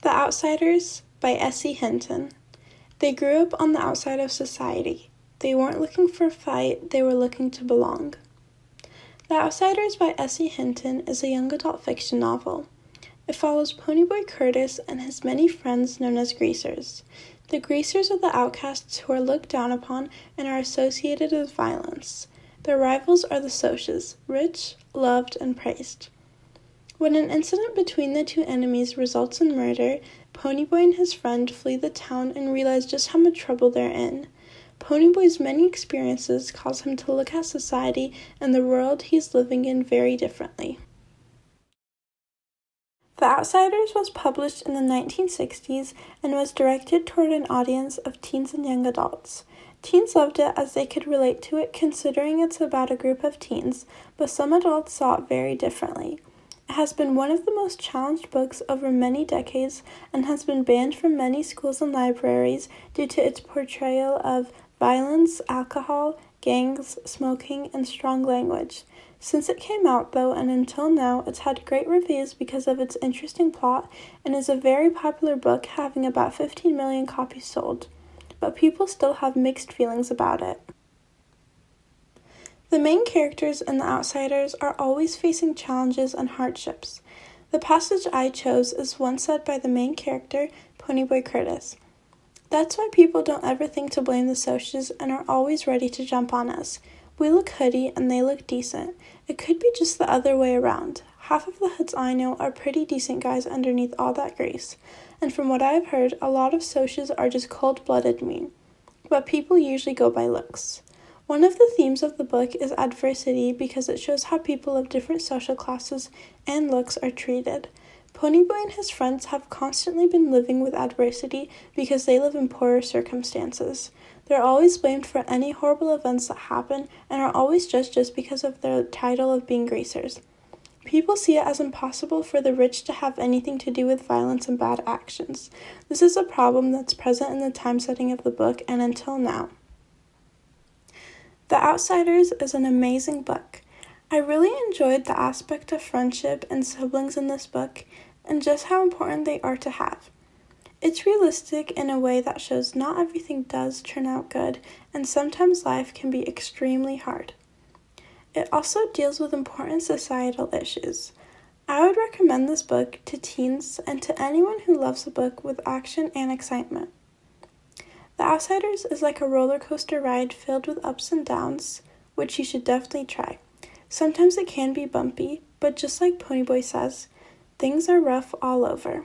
The Outsiders by S.E. Hinton. They grew up on the outside of society. They weren't looking for a fight, they were looking to belong. The Outsiders by S.E. Hinton is a young adult fiction novel. It follows Ponyboy Curtis and his many friends known as Greasers. The Greasers are the outcasts who are looked down upon and are associated with violence. Their rivals are the Socs, rich, loved, and praised. When an incident between the two enemies results in murder, Ponyboy and his friend flee the town and realize just how much trouble they're in. Ponyboy's many experiences cause him to look at society and the world he's living in very differently. The Outsiders was published in the 1960s and was directed toward an audience of teens and young adults. Teens loved it as they could relate to it considering it's about a group of teens, but some adults saw it very differently. It has been one of the most challenged books over many decades and has been banned from many schools and libraries due to its portrayal of violence, alcohol, gangs, smoking, and strong language. Since it came out, though, and until now, it's had great reviews because of its interesting plot and is a very popular book, having about 15 million copies sold. But people still have mixed feelings about it. The main characters in The Outsiders are always facing challenges and hardships. The passage I chose is one said by the main character, Ponyboy Curtis. That's why people don't ever think to blame the Socs and are always ready to jump on us. We look hoodie and they look decent. It could be just the other way around. Half of the hoods I know are pretty decent guys underneath all that grace. And from what I've heard, a lot of Socs are just cold-blooded mean. But people usually go by looks. One of the themes of the book is adversity because it shows how people of different social classes and looks are treated. Ponyboy and his friends have constantly been living with adversity because they live in poorer circumstances. They're always blamed for any horrible events that happen and are always judged just because of their title of being Greasers. People see it as impossible for the rich to have anything to do with violence and bad actions. This is a problem that's present in the time setting of the book and until now. The Outsiders is an amazing book. I really enjoyed the aspect of friendship and siblings in this book and just how important they are to have. It's realistic in a way that shows not everything does turn out good and sometimes life can be extremely hard. It also deals with important societal issues. I would recommend this book to teens and to anyone who loves a book with action and excitement. The Outsiders is like a roller coaster ride filled with ups and downs, which you should definitely try. Sometimes it can be bumpy, but just like Ponyboy says, things are rough all over.